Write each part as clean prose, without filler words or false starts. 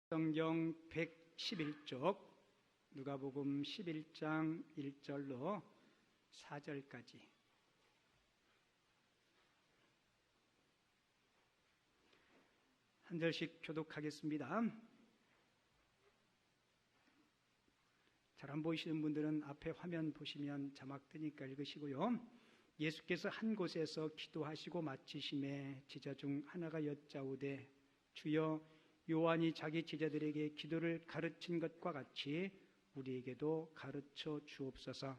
성경 111쪽 누가복음 11장 1절로 4절까지 한 절씩 교독하겠습니다. 잘 안 보이시는 분들은 앞에 화면 보시면 자막 뜨니까 읽으시고요. 예수께서 한 곳에서 기도하시고 마치심에 제자 중 하나가 여짜오되 주여 요한이 자기 제자들에게 기도를 가르친 것과 같이 우리에게도 가르쳐 주옵소서.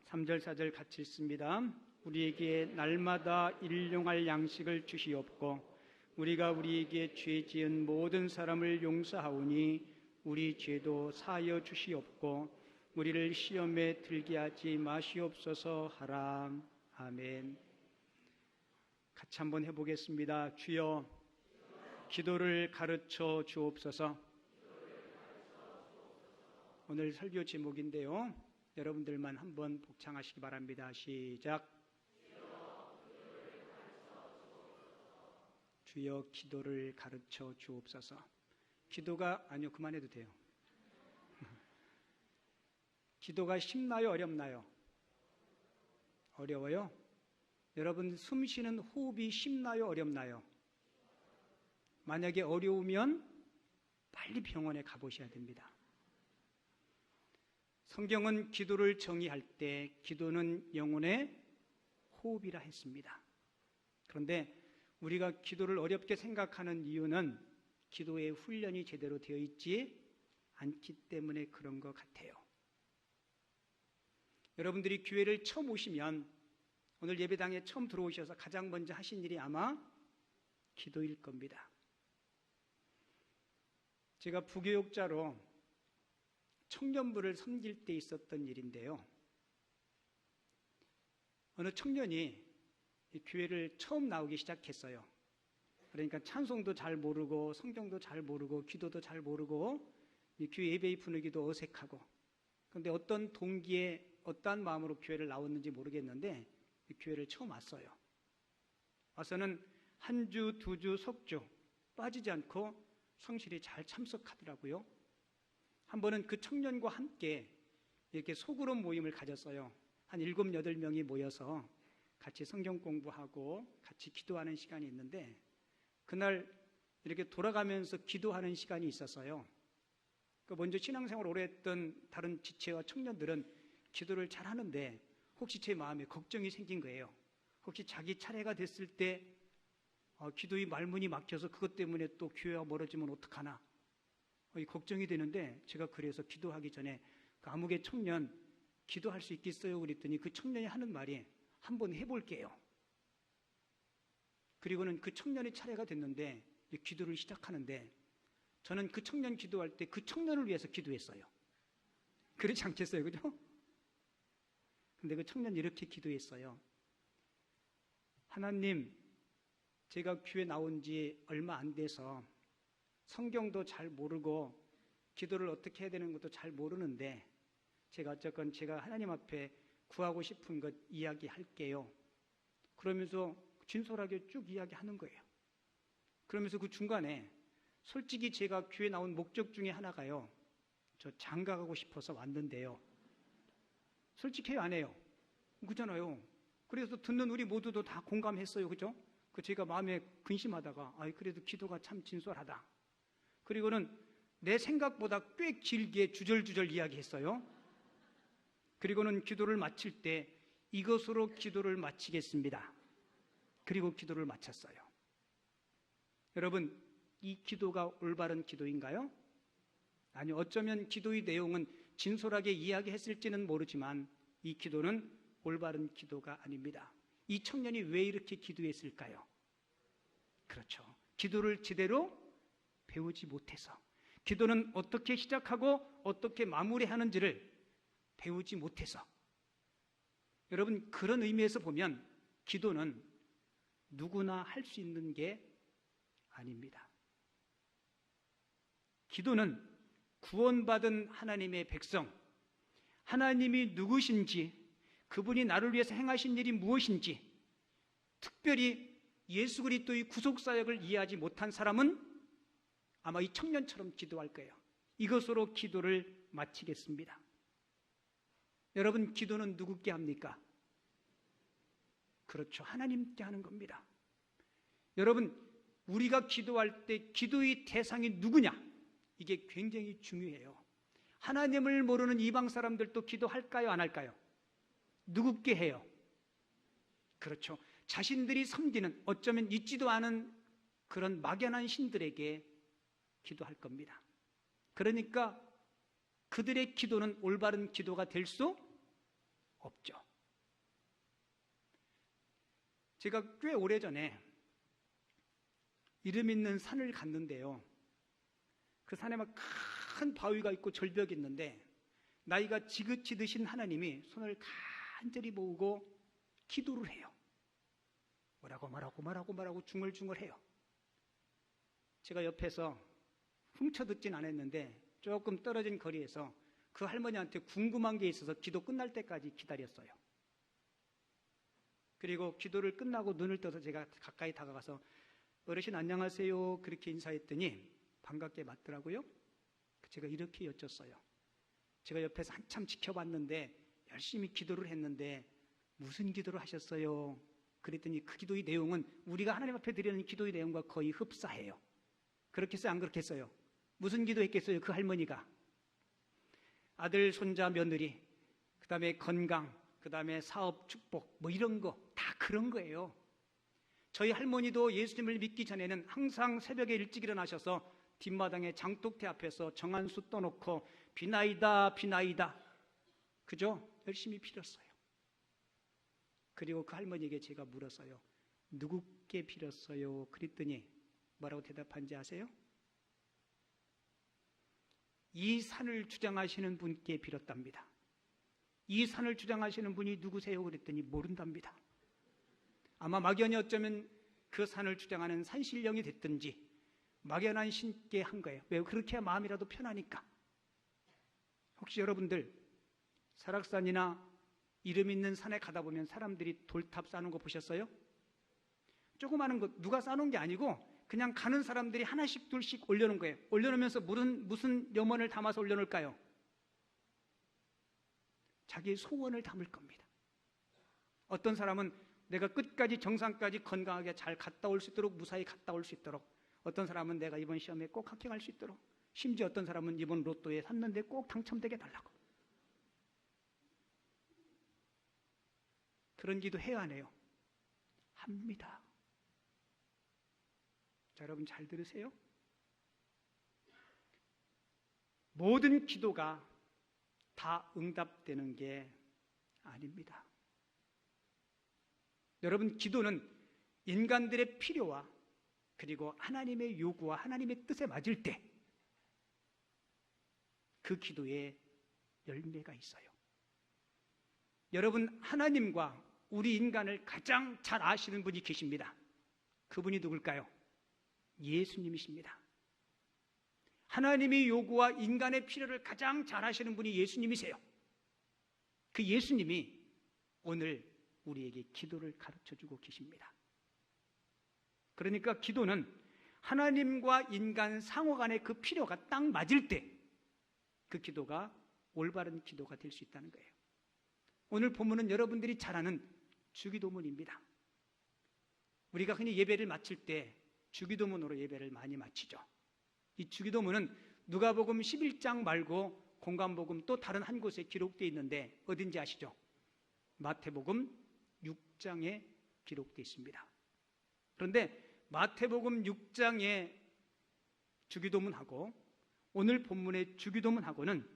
삼절 4절 같이 읽습니다. 우리에게 날마다 일용할 양식을 주시옵고 우리가 우리에게 죄 지은 모든 사람을 용서하오니 우리 죄도 사하여 주시옵고 우리를 시험에 들게 하지 마시옵소서 하라. 아멘. 같이 한번 해보겠습니다. 주여 기도를 가르쳐 주옵소서. 오늘 설교 제목인데요, 여러분들만 한번 복창하시기 바랍니다. 시작. 주여 기도를 가르쳐 주옵소서. 기도가 아니요, 그만해도 돼요. 기도가 쉽나요, 어렵나요? 어려워요? 여러분 숨 쉬는 호흡이 쉽나요, 어렵나요? 만약에 어려우면 빨리 병원에 가보셔야 됩니다. 성경은 기도를 정의할 때 기도는 영혼의 호흡이라 했습니다. 그런데 우리가 기도를 어렵게 생각하는 이유는 기도의 훈련이 제대로 되어 있지 않기 때문에 그런 것 같아요. 여러분들이 교회를 처음 오시면 오늘 예배당에 처음 들어오셔서 가장 먼저 하신 일이 아마 기도일 겁니다. 제가 부교육자로 청년부를 섬길 때 있었던 일인데요, 어느 청년이 이 교회를 처음 나오기 시작했어요. 그러니까 찬송도 잘 모르고 성경도 잘 모르고 기도도 잘 모르고 이 교회 예배의 분위기도 어색하고, 그런데 어떤 동기에 어떠한 마음으로 교회를 나왔는지 모르겠는데 교회를 처음 왔어요. 와서는 한 주, 두 주, 석주 빠지지 않고 성실히 잘 참석하더라고요. 한 번은 그 청년과 함께 이렇게 소그룹 모임을 가졌어요. 한 7, 8명이 모여서 같이 성경 공부하고 같이 기도하는 시간이 있는데, 그날 이렇게 돌아가면서 기도하는 시간이 있었어요. 먼저 신앙생활 오래 했던 다른 지체와 청년들은 기도를 잘 하는데 혹시 제 마음에 걱정이 생긴 거예요. 혹시 자기 차례가 됐을 때 기도의 말문이 막혀서 그것 때문에 또 교회와 멀어지면 어떡하나, 이 걱정이 되는데, 제가 그래서 기도하기 전에 그 아무개 청년 기도할 수 있겠어요? 그랬더니 그 청년이 하는 말이 한번 해볼게요. 그리고는 그 청년의 차례가 됐는데 기도를 시작하는데, 저는 그 청년 기도할 때 그 청년을 위해서 기도했어요. 그렇지 않겠어요? 그죠? 근데 그 청년이 이렇게 기도했어요. 하나님, 제가 교회 나온 지 얼마 안 돼서 성경도 잘 모르고 기도를 어떻게 해야 되는 것도 잘 모르는데 제가 어쨌건 제가 하나님 앞에 구하고 싶은 것 이야기할게요. 그러면서 진솔하게 쭉 이야기하는 거예요. 그러면서 그 중간에 솔직히 제가 교회 나온 목적 중에 하나가요, 저 장가 가고 싶어서 왔는데요. 솔직해요, 안 해요? 그잖아요. 그래서 듣는 우리 모두도 다 공감했어요. 그죠? 제가 마음에 근심하다가 그래도 기도가 참 진솔하다. 그리고는 내 생각보다 꽤 길게 주절주절 이야기했어요. 그리고는 기도를 마칠 때 이것으로 기도를 마치겠습니다. 그리고 기도를 마쳤어요. 여러분, 이 기도가 올바른 기도인가요? 아니요, 어쩌면 기도의 내용은 진솔하게 이야기했을지는 모르지만 이 기도는 올바른 기도가 아닙니다. 이 청년이 왜 이렇게 기도했을까요? 그렇죠. 기도를 제대로 배우지 못해서, 기도는 어떻게 시작하고 어떻게 마무리하는지를 배우지 못해서. 여러분, 그런 의미에서 보면 기도는 누구나 할 수 있는 게 아닙니다. 기도는 구원받은 하나님의 백성, 하나님이 누구신지 그분이 나를 위해서 행하신 일이 무엇인지, 특별히 예수 그리스도의 구속사역을 이해하지 못한 사람은 아마 이 청년처럼 기도할 거예요. 이것으로 기도를 마치겠습니다. 여러분, 기도는 누구께 합니까? 그렇죠. 하나님께 하는 겁니다. 여러분, 우리가 기도할 때 기도의 대상이 누구냐? 이게 굉장히 중요해요. 하나님을 모르는 이방 사람들도 기도할까요? 안 할까요? 누구께 해요? 그렇죠. 자신들이 섬기는, 어쩌면 있지도 않은 그런 막연한 신들에게 기도할 겁니다. 그러니까 그들의 기도는 올바른 기도가 될 수 없죠. 제가 꽤 오래전에 이름 있는 산을 갔는데요, 그 산에 막 큰 바위가 있고 절벽이 있는데 나이가 지긋이 드신 하나님이 손을 간절히 모으고 기도를 해요. 말하고 중얼중얼해요. 제가 옆에서 훔쳐듣진 않았는데 조금 떨어진 거리에서 그 할머니한테 궁금한 게 있어서 기도 끝날 때까지 기다렸어요. 그리고 기도를 끝나고 눈을 떠서 제가 가까이 다가가서 어르신 안녕하세요 그렇게 인사했더니 반갑게 맞더라고요. 제가 이렇게 여쭸어요. 제가 옆에서 한참 지켜봤는데 열심히 기도를 했는데 무슨 기도를 하셨어요? 그랬더니 그 기도의 내용은 우리가 하나님 앞에 드리는 기도의 내용과 거의 흡사해요. 그렇겠어요? 안 그렇겠어요? 무슨 기도했겠어요? 그 할머니가 아들, 손자, 며느리, 그 다음에 건강, 그 다음에 사업 축복, 뭐 이런 거 다 그런 거예요. 저희 할머니도 예수님을 믿기 전에는 항상 새벽에 일찍 일어나셔서 뒷마당에 장독대 앞에서 정한수 떠놓고 비나이다 비나이다, 그죠? 열심히 빌었어요. 그리고 그 할머니에게 제가 물었어요. 누구께 빌었어요? 그랬더니 뭐라고 대답한지 아세요? 이 산을 주장하시는 분께 빌었답니다. 이 산을 주장하시는 분이 누구세요? 그랬더니 모른답니다. 아마 막연히 어쩌면 그 산을 주장하는 산신령이 됐든지 막연한 신께 한 거예요. 왜? 그렇게 마음이라도 편하니까. 혹시 여러분들 설악산이나 이름 있는 산에 가다 보면 사람들이 돌탑 쌓는 거 보셨어요? 조그마한 거 누가 쌓는 게 아니고 그냥 가는 사람들이 하나씩 둘씩 올려놓은 거예요. 올려놓으면서 무슨 염원을 담아서 올려놓을까요? 자기의 소원을 담을 겁니다. 어떤 사람은 내가 끝까지 정상까지 건강하게 잘 갔다 올 수 있도록, 무사히 갔다 올 수 있도록, 어떤 사람은 내가 이번 시험에 꼭 합격할 수 있도록, 심지어 어떤 사람은 이번 로또에 샀는데 꼭 당첨되게 해달라고. 그런 기도 해야 하네요. 합니다. 자, 여러분 잘 들으세요. 모든 기도가 다 응답되는 게 아닙니다. 여러분, 기도는 인간들의 필요와 그리고 하나님의 요구와 하나님의 뜻에 맞을 때 그 기도에 열매가 있어요. 여러분, 하나님과 우리 인간을 가장 잘 아시는 분이 계십니다. 그분이 누굴까요? 예수님이십니다. 하나님의 요구와 인간의 필요를 가장 잘 아시는 분이 예수님이세요. 그 예수님이 오늘 우리에게 기도를 가르쳐주고 계십니다. 그러니까 기도는 하나님과 인간 상호 간의 그 필요가 딱 맞을 때 그 기도가 올바른 기도가 될 수 있다는 거예요. 오늘 본문은 여러분들이 잘 아는 주기도문입니다. 우리가 흔히 예배를 마칠 때 주기도문으로 예배를 많이 마치죠. 이 주기도문은 누가복음 11장 말고 공관복음 또 다른 한 곳에 기록되어 있는데 어딘지 아시죠? 마태복음 6장에 기록되어 있습니다. 그런데 마태복음 6장의 주기도문하고 오늘 본문의 주기도문하고는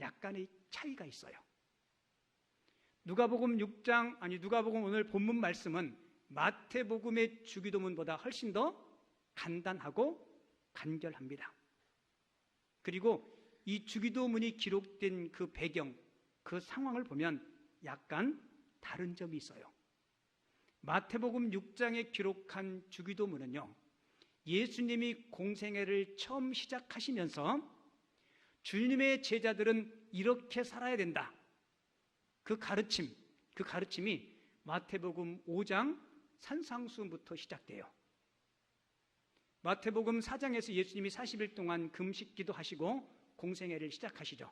약간의 차이가 있어요. 누가복음 오늘 본문 말씀은 마태복음의 주기도문보다 훨씬 더 간단하고 간결합니다. 그리고 이 주기도문이 기록된 그 배경, 그 상황을 보면 약간 다른 점이 있어요. 마태복음 6장에 기록한 주기도문은요, 예수님이 공생애를 처음 시작하시면서 주님의 제자들은 이렇게 살아야 된다, 그 가르침, 그 가르침이 마태복음 5장 산상수훈부터 시작돼요. 마태복음 4장에서 예수님이 40일 동안 금식기도 하시고 공생애를 시작하시죠.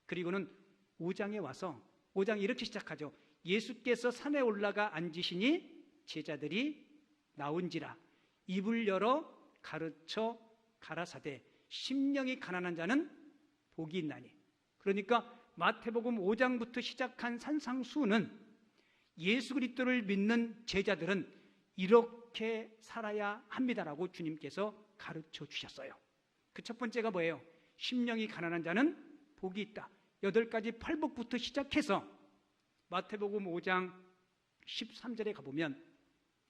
그리고는 5장에 와서 5장 이렇게 시작하죠. 예수께서 산에 올라가 앉으시니 제자들이 나온지라 입을 열어 가르쳐 가라사대 심령이 가난한 자는 복이 있나니. 그러니까 마태복음 5장부터 시작한 산상수훈은 예수 그리스도를 믿는 제자들은 이렇게 살아야 합니다라고 주님께서 가르쳐 주셨어요. 그 첫 번째가 뭐예요? 심령이 가난한 자는 복이 있다. 8가지 팔복부터 시작해서 마태복음 5장 13절에 가보면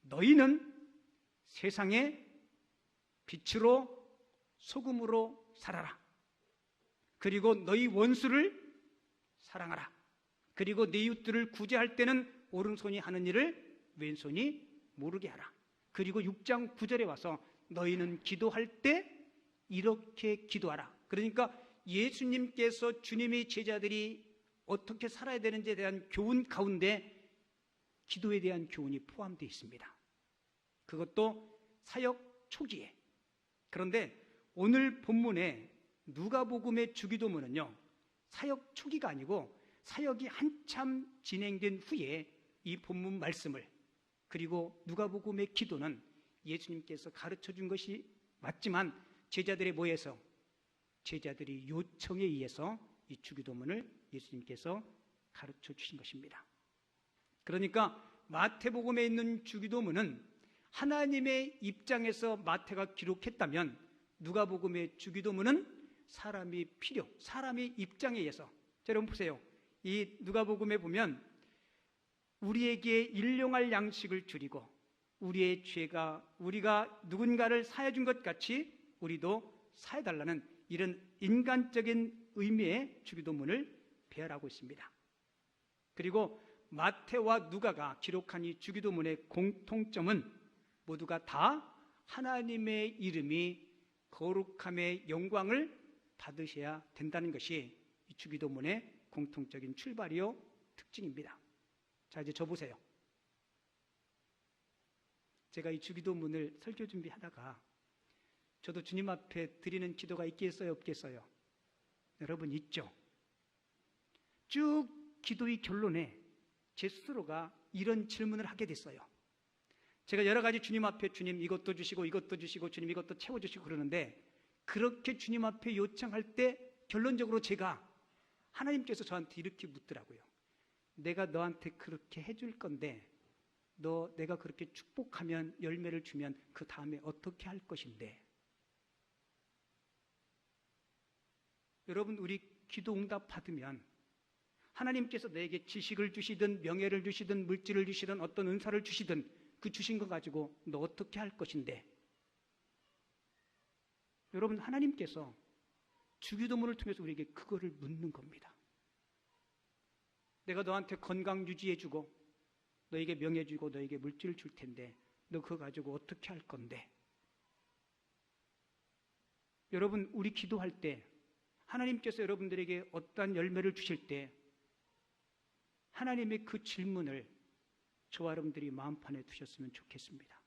너희는 세상의 빛으로 소금으로 살아라. 그리고 너희 원수를 사랑하라. 그리고 네 이웃들을 구제할 때는 오른손이 하는 일을 왼손이 모르게 하라. 그리고 6장 9절에 와서 너희는 기도할 때 이렇게 기도하라. 그러니까 예수님께서 주님의 제자들이 어떻게 살아야 되는지에 대한 교훈 가운데 기도에 대한 교훈이 포함되어 있습니다. 그것도 사역 초기에. 그런데 오늘 본문에 누가복음의 주기도문은요, 사역 초기가 아니고 사역이 한참 진행된 후에 이 본문 말씀을, 그리고 누가복음의 기도는 예수님께서 가르쳐 준 것이 맞지만 제자들의 모여서 제자들이 요청에 의해서 이 주기도문을 예수님께서 가르쳐 주신 것입니다. 그러니까 마태복음에 있는 주기도문은 하나님의 입장에서 마태가 기록했다면 누가복음의 주기도문은 사람의 필요, 사람의 입장에 의해서. 자, 여러분 보세요. 이 누가복음에 보면 우리에게 일용할 양식을 줄이고 우리의 죄가 우리가 누군가를 사해준 것 같이 우리도 사해달라는 이런 인간적인 의미의 주기도문을 배열하고 있습니다. 그리고 마태와 누가가 기록한 이 주기도문의 공통점은 모두가 다 하나님의 이름이 거룩함의 영광을 받으셔야 된다는 것이 이 주기도문의 공통적인 출발이요 특징입니다. 자, 이제 저 보세요. 제가 이 주기도문을 설교 준비하다가 저도 주님 앞에 드리는 기도가 있겠어요, 없겠어요? 여러분, 있죠? 쭉 기도의 결론에 제 스스로가 이런 질문을 하게 됐어요. 제가 여러 가지 주님 앞에 주님 이것도 주시고 이것도 주시고 주님 이것도 채워주시고 그러는데 그렇게 주님 앞에 요청할 때 결론적으로 제가 하나님께서 저한테 이렇게 묻더라고요. 내가 너한테 그렇게 해줄 건데 내가 그렇게 축복하면 열매를 주면 그 다음에 어떻게 할 것인데. 여러분, 우리 기도 응답 받으면 하나님께서 내게 지식을 주시든 명예를 주시든 물질을 주시든 어떤 은사를 주시든 그 주신 거 가지고 너 어떻게 할 것인데. 여러분, 하나님께서 주기도문을 통해서 우리에게 그거를 묻는 겁니다. 내가 너한테 건강 유지해주고 너에게 명예 주고 너에게 물질을 줄 텐데 너 그거 가지고 어떻게 할 건데. 여러분, 우리 기도할 때 하나님께서 여러분들에게 어떠한 열매를 주실 때 하나님의 그 질문을 저와 여러분들이 마음판에 두셨으면 좋겠습니다.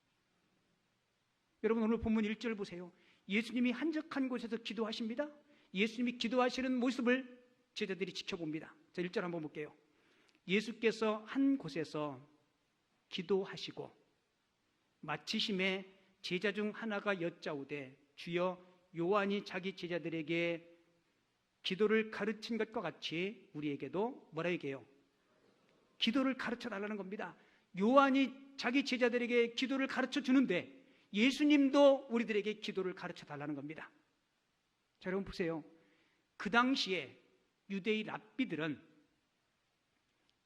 여러분, 오늘 본문 1절 보세요. 예수님이 한적한 곳에서 기도하십니다. 예수님이 기도하시는 모습을 제자들이 지켜봅니다. 자, 1절 한번 볼게요. 예수께서 한 곳에서 기도하시고 마치심에 제자 중 하나가 여짜오되 주여 요한이 자기 제자들에게 기도를 가르친 것과 같이 우리에게도 뭐라 얘기해요? 기도를 가르쳐 달라는 겁니다. 요한이 자기 제자들에게 기도를 가르쳐 주는데 예수님도 우리들에게 기도를 가르쳐 달라는 겁니다. 자, 여러분 보세요. 그 당시에 유대의 랍비들은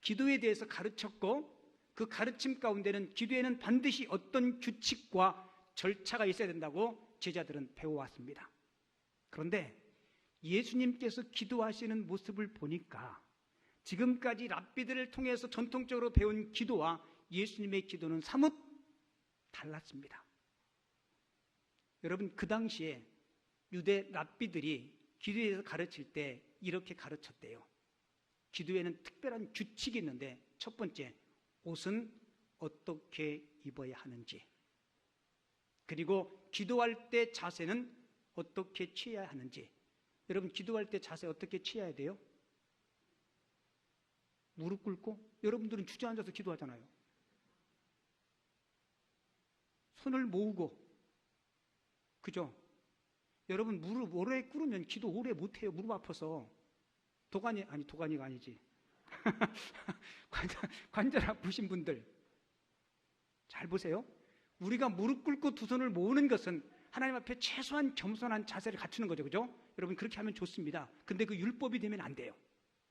기도에 대해서 가르쳤고 그 가르침 가운데는 기도에는 반드시 어떤 규칙과 절차가 있어야 된다고 제자들은 배워왔습니다. 그런데 예수님께서 기도하시는 모습을 보니까 지금까지 랍비들을 통해서 전통적으로 배운 기도와 예수님의 기도는 사뭇 달랐습니다. 여러분, 그 당시에 유대 랍비들이 기도에 대해서 가르칠 때 이렇게 가르쳤대요. 기도에는 특별한 규칙이 있는데, 첫 번째, 옷은 어떻게 입어야 하는지, 그리고 기도할 때 자세는 어떻게 취해야 하는지. 여러분, 기도할 때 자세 어떻게 취해야 돼요? 무릎 꿇고? 여러분들은 주저앉아서 기도하잖아요. 손을 모으고, 그죠? 여러분, 무릎 오래 꿇으면 기도 오래 못해요. 무릎 아파서. 도가니가 아니지. 관절 아프신 분들. 잘 보세요. 우리가 무릎 꿇고 두 손을 모으는 것은 하나님 앞에 최소한 겸손한 자세를 갖추는 거죠. 그죠? 여러분, 그렇게 하면 좋습니다. 근데 그 율법이 되면 안 돼요.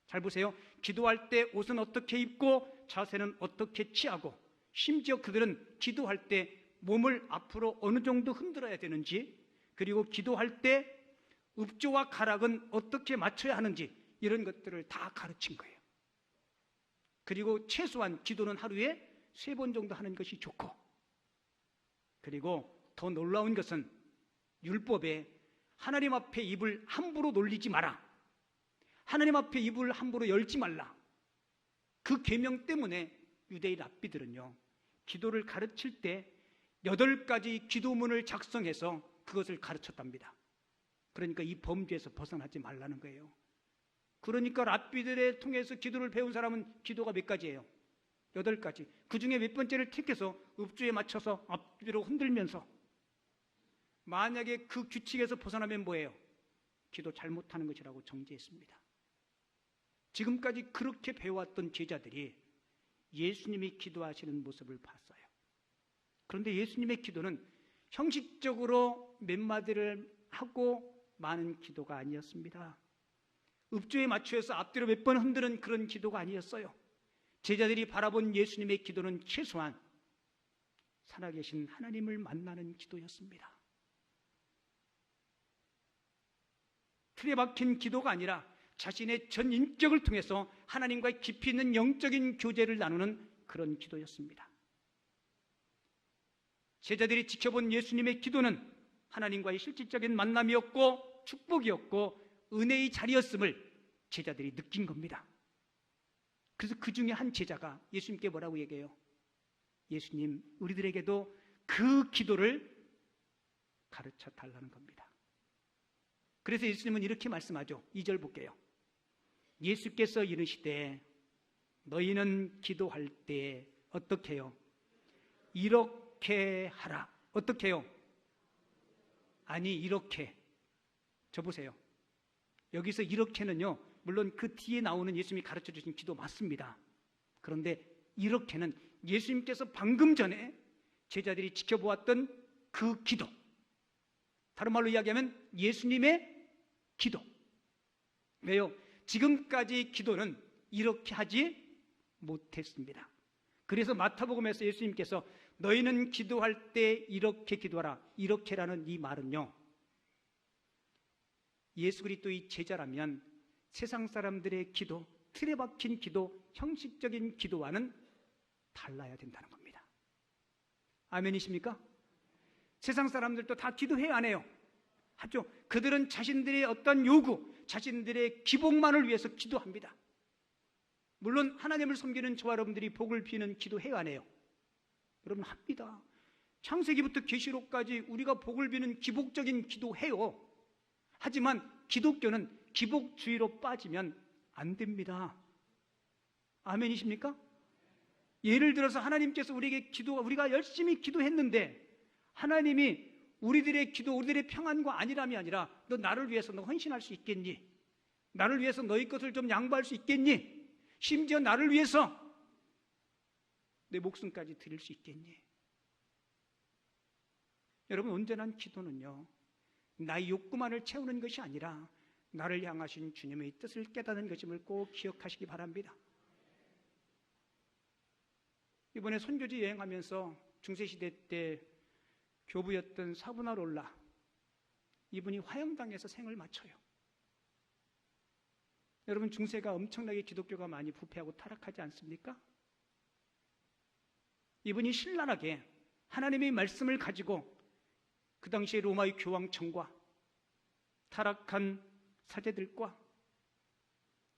잘 보세요. 기도할 때 옷은 어떻게 입고 자세는 어떻게 취하고, 심지어 그들은 기도할 때 몸을 앞으로 어느 정도 흔들어야 되는지, 그리고 기도할 때 읍조와 가락은 어떻게 맞춰야 하는지, 이런 것들을 다 가르친 거예요. 그리고 최소한 기도는 하루에 3번 정도 하는 것이 좋고, 그리고 더 놀라운 것은 율법에 하나님 앞에 입을 함부로 놀리지 마라, 하나님 앞에 입을 함부로 열지 말라, 그 계명 때문에 유대인 랍비들은요, 기도를 가르칠 때 8가지 기도문을 작성해서 그것을 가르쳤답니다. 그러니까 이 범죄에서 벗어나지 말라는 거예요. 그러니까 랍비들을 통해서 기도를 배운 사람은 기도가 몇 가지예요? 8가지. 그 중에 몇 번째를 택해서 읍주에 맞춰서 앞뒤로 흔들면서, 만약에 그 규칙에서 벗어나면 뭐예요? 기도 잘못하는 것이라고 정죄했습니다. 지금까지 그렇게 배워왔던 제자들이 예수님이 기도하시는 모습을 봤어요. 그런데 예수님의 기도는 형식적으로 몇 마디를 하고 많은 기도가 아니었습니다. 읍조에 맞추어서 앞뒤로 몇 번 흔드는 그런 기도가 아니었어요. 제자들이 바라본 예수님의 기도는 최소한 살아계신 하나님을 만나는 기도였습니다. 틀에 박힌 기도가 아니라 자신의 전 인격을 통해서 하나님과의 깊이 있는 영적인 교제를 나누는 그런 기도였습니다. 제자들이 지켜본 예수님의 기도는 하나님과의 실질적인 만남이었고 축복이었고 은혜의 자리였음을 제자들이 느낀 겁니다. 그래서 그 중에 한 제자가 예수님께 뭐라고 얘기해요? 예수님, 우리들에게도 그 기도를 가르쳐 달라는 겁니다. 그래서 예수님은 이렇게 말씀하죠. 2절 볼게요. 예수께서 이르시되 너희는 기도할 때 어떻게 해요? 이렇게 하라. 어떻게 해요? 아니, 이렇게. 저 보세요. 여기서 이렇게는요, 물론 그 뒤에 나오는 예수님이 가르쳐 주신 기도 맞습니다. 그런데 이렇게는 예수님께서 방금 전에 제자들이 지켜보았던 그 기도, 다른 말로 이야기하면 예수님의 기도. 왜요? 지금까지 기도는 이렇게 하지 못했습니다. 그래서 마태복음에서 예수님께서 너희는 기도할 때 이렇게 기도하라, 이렇게라는 이 말은요, 예수 그리스도의 제자라면 세상 사람들의 기도, 틀에 박힌 기도, 형식적인 기도와는 달라야 된다는 겁니다. 아멘이십니까? 세상 사람들도 다 기도해야 안 해요? 하죠. 그들은 자신들의 어떤 요구, 자신들의 기복만을 위해서 기도합니다. 물론 하나님을 섬기는 저와 여러분들이 복을 비는 기도해야 안 해요? 여러분, 합니다. 창세기부터 계시록까지 우리가 복을 비는 기복적인 기도해요. 하지만 기독교는 기복주의로 빠지면 안 됩니다. 아멘이십니까? 예를 들어서 하나님께서 우리가 열심히 기도했는데 하나님이 우리들의 기도, 우리들의 평안과 안일함이 아니라 너 나를 위해서 너 헌신할 수 있겠니? 나를 위해서 너희 것을 좀 양보할 수 있겠니? 심지어 나를 위해서 내 목숨까지 드릴 수 있겠니? 여러분, 온전한 기도는요, 나의 욕구만을 채우는 것이 아니라 나를 향하신 주님의 뜻을 깨닫는 것임을 꼭 기억하시기 바랍니다. 이번에 선교지 여행하면서 중세시대 때 교부였던 사브나롤라, 이분이 화형당해서 생을 마쳐요. 여러분, 중세가 엄청나게 기독교가 많이 부패하고 타락하지 않습니까? 이분이 신랄하게 하나님의 말씀을 가지고 그 당시에 로마의 교황청과 타락한 사제들과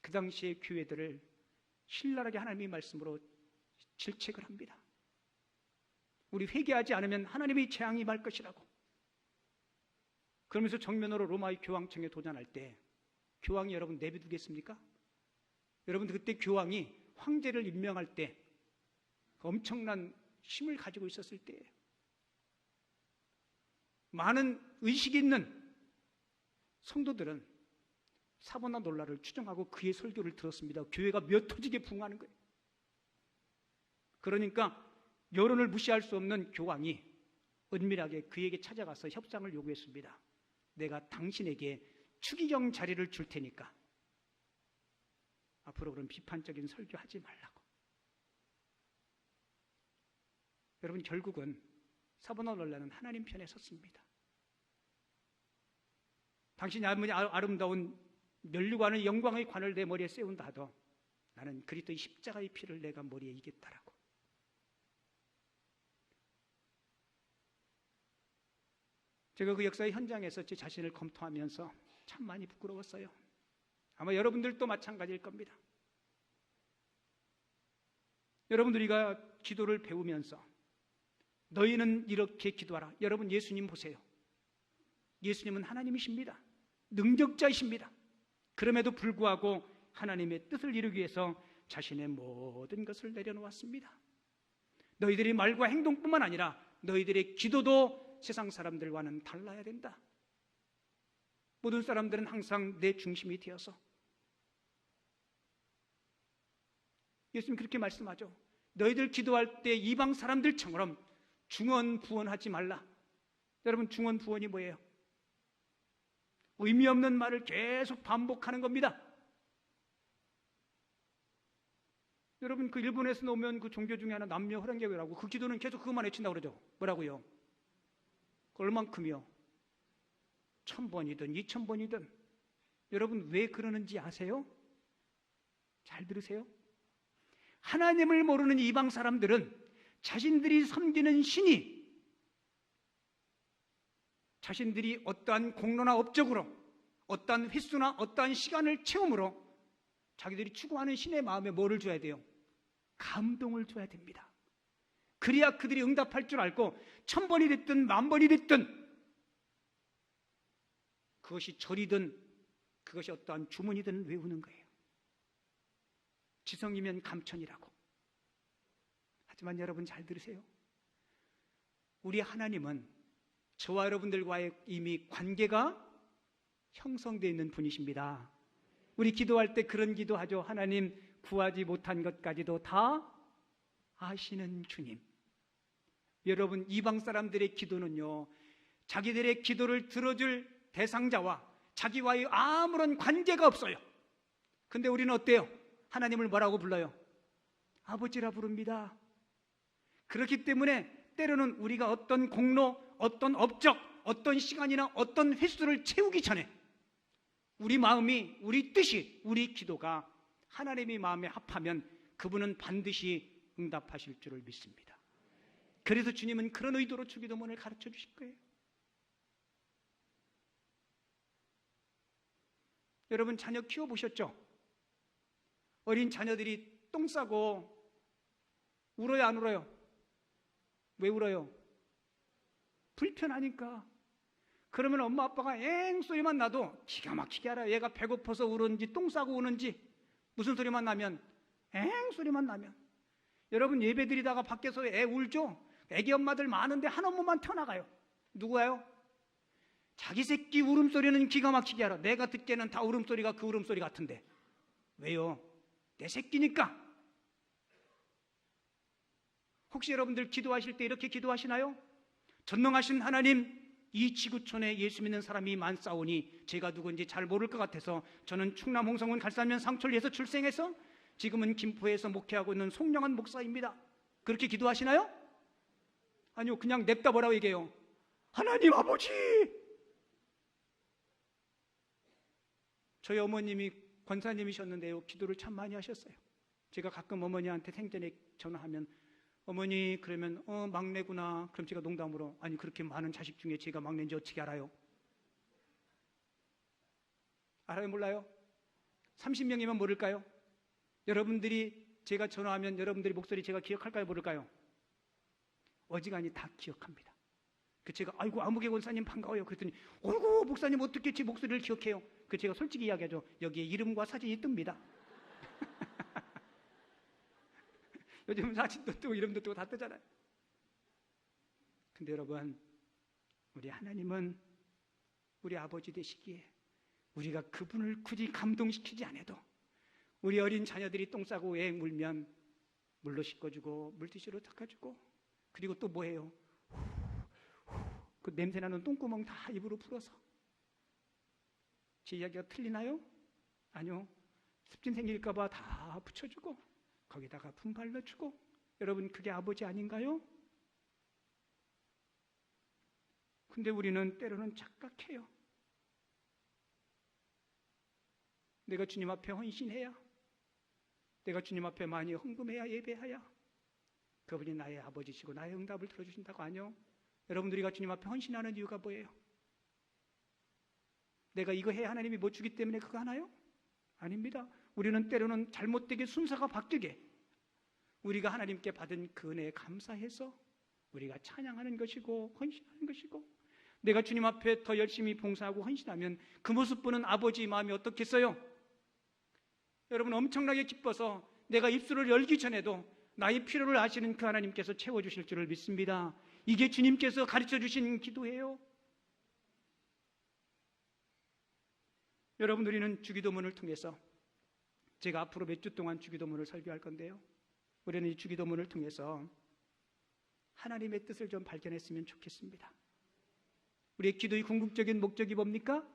그 당시의 교회들을 신랄하게 하나님의 말씀으로 질책을 합니다. 우리 회개하지 않으면 하나님의 재앙이 임할 것이라고. 그러면서 정면으로 로마의 교황청에 도전할 때 교황이 여러분 내비두겠습니까? 여러분 그때 교황이 황제를 임명할 때 엄청난 힘을 가지고 있었을 때예요. 많은 의식이 있는 성도들은 사보나놀라를 추종하고 그의 설교를 들었습니다. 교회가 몇 터지게 부흥하는 거예요. 그러니까 여론을 무시할 수 없는 교황이 은밀하게 그에게 찾아가서 협상을 요구했습니다. 내가 당신에게 추기경 자리를 줄 테니까 앞으로 그런 비판적인 설교하지 말라고. 여러분 결국은 사보나놀라는 하나님 편에 섰습니다. 당신이 아름다운 면류관의 영광의 관을 내 머리에 세운다 하도 나는 그리스도의 십자가의 피를 내가 머리에 이겠다라고. 제가 그 역사의 현장에서 제 자신을 검토하면서 참 많이 부끄러웠어요. 아마 여러분들도 마찬가지일 겁니다. 여러분 우리가 기도를 배우면서 너희는 이렇게 기도하라. 여러분 예수님 보세요. 예수님은 하나님이십니다. 능력자이십니다. 그럼에도 불구하고 하나님의 뜻을 이루기 위해서 자신의 모든 것을 내려놓았습니다. 너희들의 말과 행동뿐만 아니라 너희들의 기도도 세상 사람들과는 달라야 된다. 모든 사람들은 항상 내 중심이 되어서 예수님 그렇게 말씀하죠. 너희들 기도할 때 이방 사람들처럼 중언부언하지 말라. 여러분 중언부언이 뭐예요? 의미 없는 말을 계속 반복하는 겁니다. 여러분 그 일본에서 나오면 그 종교 중에 하나 남녀 호랑개교라고 그 기도는 계속 그것만 외친다고 그러죠. 뭐라고요? 얼만큼이요? 1000번이든 2000번이든. 여러분 왜 그러는지 아세요? 잘 들으세요. 하나님을 모르는 이방 사람들은 자신들이 섬기는 신이 자신들이 어떠한 공로나 업적으로 어떠한 횟수나 어떠한 시간을 채움으로 자기들이 추구하는 신의 마음에 뭐를 줘야 돼요? 감동을 줘야 됩니다. 그래야 그들이 응답할 줄 알고 1000번이 됐든 10,000번이 됐든 그것이 절이든 그것이 어떠한 주문이든 외우는 거예요. 지성이면 감천이라고. 하지만 여러분 잘 들으세요. 우리 하나님은 저와 여러분들과의 이미 관계가 형성되어 있는 분이십니다. 우리 기도할 때 그런 기도하죠. 하나님 구하지 못한 것까지도 다 아시는 주님. 여러분 이방 사람들의 기도는요, 자기들의 기도를 들어줄 대상자와 자기와의 아무런 관계가 없어요. 근데 우리는 어때요? 하나님을 뭐라고 불러요? 아버지라 부릅니다. 그렇기 때문에 때로는 우리가 어떤 공로, 어떤 업적, 어떤 시간이나 어떤 횟수를 채우기 전에 우리 마음이, 우리 뜻이, 우리 기도가 하나님의 마음에 합하면 그분은 반드시 응답하실 줄을 믿습니다. 그래서 주님은 그런 의도로 주기도문을 가르쳐 주실 거예요. 여러분 자녀 키워보셨죠? 어린 자녀들이 똥 싸고 울어요, 안 울어요? 왜 울어요? 불편하니까. 그러면 엄마 아빠가 엥 소리만 나도 기가 막히게 알아요. 얘가 배고파서 우는지 똥 싸고 우는지. 무슨 소리만 나면? 엥 소리만 나면. 여러분 예배 드리다가 밖에서 애 울죠? 애기 엄마들 많은데 한 엄마만 튀어나가요. 누구예요? 자기 새끼 울음소리는 기가 막히게 알아. 내가 듣기에는 다 울음소리가 그 울음소리 같은데. 왜요? 내 새끼니까. 혹시 여러분들 기도하실 때 이렇게 기도하시나요? 전능하신 하나님, 이 지구촌에 예수 믿는 사람이 많사오니 제가 누군지 잘 모를 것 같아서 저는 충남 홍성군 갈산면 상촌리에서 출생해서 지금은 김포에서 목회하고 있는 송영한 목사입니다. 그렇게 기도하시나요? 아니요, 그냥 냅다 뭐라고 얘기해요? 하나님 아버지! 저희 어머님이 권사님이셨는데요, 기도를 참 많이 하셨어요. 제가 가끔 어머니한테 생전에 전화하면 어머니 그러면 막내구나. 그럼 제가 농담으로 아니 그렇게 많은 자식 중에 제가 막내인지 어떻게 알아요? 알아요 몰라요? 30명이면 모를까요? 여러분들이 제가 전화하면 여러분들이 목소리 제가 기억할까요? 모를까요? 어지간히 다 기억합니다. 제가 아이고 아무개 권사님 반가워요. 그랬더니 어이구 목사님 어떻게 제 목소리를 기억해요? 제가 솔직히 이야기하죠. 여기에 이름과 사진이 뜹니다. 요즘 사진도 뜨고 이름도 뜨고 다 뜨잖아요. 근데 여러분, 우리 하나님은 우리 아버지 되시기에 우리가 그분을 굳이 감동시키지 않아도 우리 어린 자녀들이 똥 싸고 애 물면 물로 씻어주고 물티슈로 닦아주고, 그리고 또 뭐예요? 그 냄새나는 똥구멍 다 입으로 풀어서. 제 이야기가 틀리나요? 아니요. 습진 생길까봐 다 붙여주고 거기다가 품 발라주고. 여러분, 그게 아버지 아닌가요? 근데 우리는 때로는 착각해요. 내가 주님 앞에 헌신해야, 내가 주님 앞에 많이 헌금해야, 예배해야 그분이 나의 아버지시고 나의 응답을 들어주신다고. 아니요. 여러분들이 주님 앞에 헌신하는 이유가 뭐예요? 내가 이거 해야 하나님이 뭐 주기 때문에 그거 하나요? 아닙니다. 우리는 때로는 잘못되게 순서가 바뀌게 우리가 하나님께 받은 그 은혜에 감사해서 우리가 찬양하는 것이고 헌신하는 것이고, 내가 주님 앞에 더 열심히 봉사하고 헌신하면 그 모습 보는 아버지의 마음이 어떻겠어요? 여러분, 엄청나게 기뻐서 내가 입술을 열기 전에도 나의 필요를 아시는 그 하나님께서 채워주실 줄을 믿습니다. 이게 주님께서 가르쳐 주신 기도예요. 여러분, 우리는 주기도문을 통해서, 제가 앞으로 몇 주 동안 주기도문을 설교할 건데요, 우리는 이 주기도문을 통해서 하나님의 뜻을 좀 발견했으면 좋겠습니다. 우리의 기도의 궁극적인 목적이 뭡니까?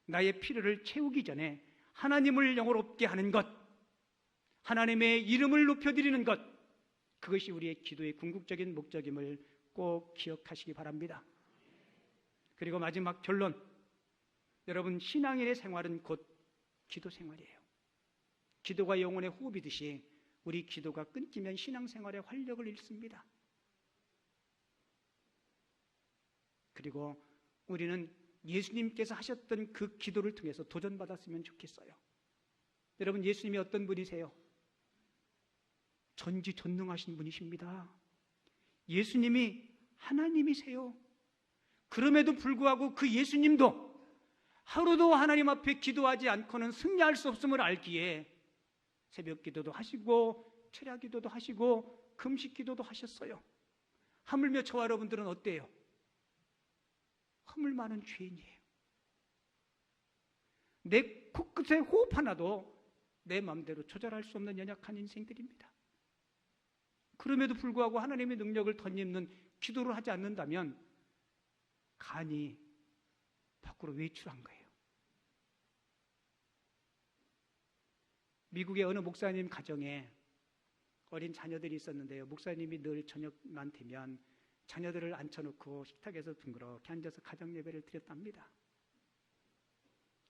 나의 필요를 채우기 전에 하나님을 영화롭게 하는 것, 하나님의 이름을 높여드리는 것, 그것이 우리의 기도의 궁극적인 목적임을 꼭 기억하시기 바랍니다. 그리고 마지막 결론, 여러분, 신앙인의 생활은 곧 기도 생활이에요. 기도가 영혼의 호흡이듯이 우리 기도가 끊기면 신앙생활의 활력을 잃습니다. 그리고 우리는 예수님께서 하셨던 그 기도를 통해서 도전받았으면 좋겠어요. 여러분, 예수님이 어떤 분이세요? 전지전능하신 분이십니다. 예수님이 하나님이세요. 그럼에도 불구하고 그 예수님도 하루도 하나님 앞에 기도하지 않고는 승리할 수 없음을 알기에 새벽 기도도 하시고 철야 기도도 하시고 금식 기도도 하셨어요. 하물며 저와 여러분들은 어때요? 허물 많은 죄인이에요. 내 코끝에 호흡 하나도 내 마음대로 조절할 수 없는 연약한 인생들입니다. 그럼에도 불구하고 하나님의 능력을 덧입는 기도를 하지 않는다면 간이 밖으로 외출한 거예요. 미국의 어느 목사님 가정에 어린 자녀들이 있었는데요, 목사님이 늘 저녁만 되면 자녀들을 앉혀놓고 식탁에서 둥그렇게 앉아서 가정 예배를 드렸답니다.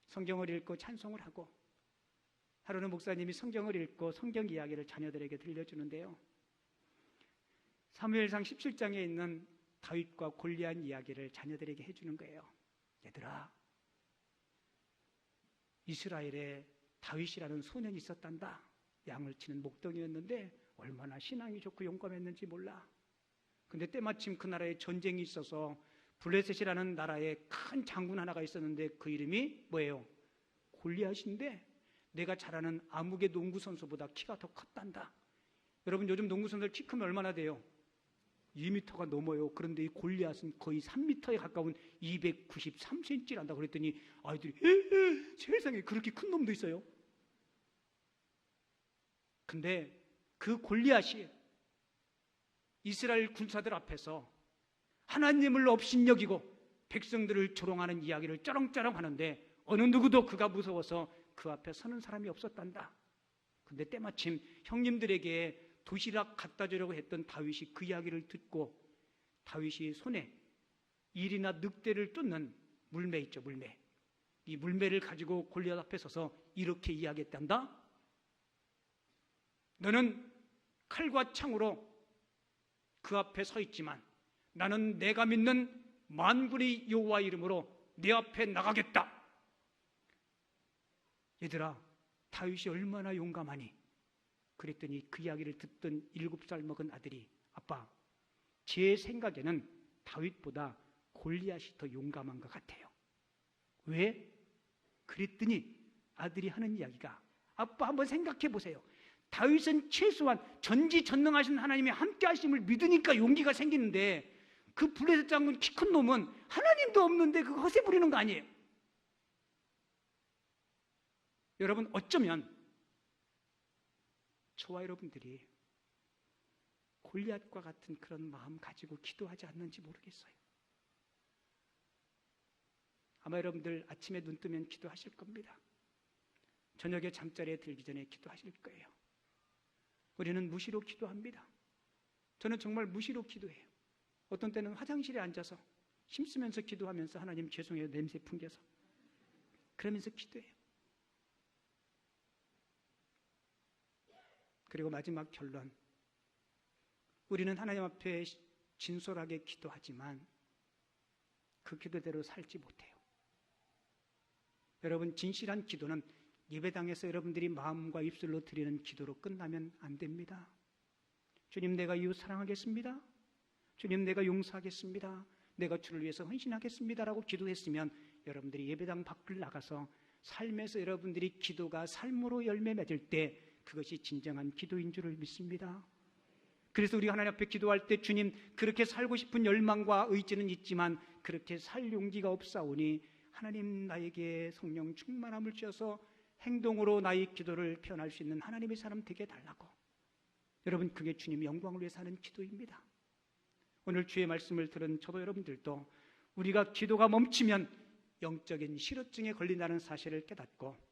성경을 읽고 찬송을 하고, 하루는 목사님이 성경을 읽고 성경 이야기를 자녀들에게 들려주는데요, 사무엘상 17장에 있는 다윗과 골리앗 이야기를 자녀들에게 해주는 거예요. 얘들아, 이스라엘에 다윗이라는 소년이 있었단다. 양을 치는 목동이었는데 얼마나 신앙이 좋고 용감했는지 몰라. 근데 때마침 그 나라에 전쟁이 있어서 블레셋이라는 나라에 큰 장군 하나가 있었는데 그 이름이 뭐예요? 골리앗인데 내가 잘 아는 아무개 농구 선수보다 키가 더 컸단다. 여러분, 요즘 농구 선수들 키 크면 얼마나 돼요? 2m가 넘어요. 그런데 이 골리앗은 거의 3m에 가까운 293cm란다. 그랬더니 아이들이 세상에 그렇게 큰 놈도 있어요. 근데 그 골리앗이 이스라엘 군사들 앞에서 하나님을 업신여기고 백성들을 조롱하는 이야기를 쩌렁쩌렁 하는데 어느 누구도 그가 무서워서 그 앞에 서는 사람이 없었단다. 근데 때마침 형님들에게 도시락 갖다 주려고 했던 다윗이 그 이야기를 듣고 다윗이 손에 일이나 늑대를 쫓는 물매 있죠, 물매. 이 물매를 가지고 골리앗 앞에 서서 이렇게 이야기했단다. 너는 칼과 창으로 그 앞에 서 있지만 나는 내가 믿는 만군의 여호와 이름으로 네 앞에 나가겠다. 얘들아, 다윗이 얼마나 용감하니? 그랬더니 그 이야기를 듣던 7살 먹은 아들이 아빠, 제 생각에는 다윗보다 골리앗이 더 용감한 것 같아요. 왜? 그랬더니 아들이 하는 이야기가 아빠 한번 생각해 보세요. 다윗은 최소한 전지전능하신 하나님의 함께 하심을 믿으니까 용기가 생기는데 그 블레셋 장군 키 큰 놈은 하나님도 없는데 그거 허세 부리는 거 아니에요? 여러분 어쩌면 저와 여러분들이 골리앗과 같은 그런 마음 가지고 기도하지 않는지 모르겠어요. 아마 여러분들 아침에 눈 뜨면 기도하실 겁니다. 저녁에 잠자리에 들기 전에 기도하실 거예요. 우리는 무시로 기도합니다. 저는 정말 무시로 기도해요. 어떤 때는 화장실에 앉아서 힘쓰면서 기도하면서 하나님 죄송해요 냄새 풍겨서 그러면서 기도해요. 그리고 마지막 결론, 우리는 하나님 앞에 진솔하게 기도하지만 그 기도대로 살지 못해요. 여러분 진실한 기도는 예배당에서 여러분들이 마음과 입술로 드리는 기도로 끝나면 안 됩니다. 주님 내가 이웃 사랑하겠습니다. 주님 내가 용서하겠습니다. 내가 주를 위해서 헌신하겠습니다 라고 기도했으면 여러분들이 예배당 밖을 나가서 삶에서 여러분들이 기도가 삶으로 열매 맺을 때 그것이 진정한 기도인 줄을 믿습니다. 그래서 우리 하나님 앞에 기도할 때 주님 그렇게 살고 싶은 열망과 의지는 있지만 그렇게 살 용기가 없사오니 하나님 나에게 성령 충만함을 주셔서 행동으로 나의 기도를 표현할 수 있는 하나님의 사람 되게 달라고. 여러분 그게 주님 영광을 위해서 하는 기도입니다. 오늘 주의 말씀을 들은 저도 여러분들도 우리가 기도가 멈추면 영적인 실어증에 걸린다는 사실을 깨닫고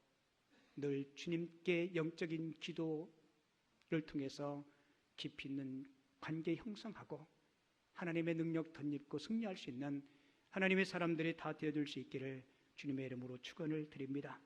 늘 주님께 영적인 기도를 통해서 깊이 있는 관계 형성하고 하나님의 능력 덧입고 승리할 수 있는 하나님의 사람들이 다 되어줄 수 있기를 주님의 이름으로 축원을 드립니다.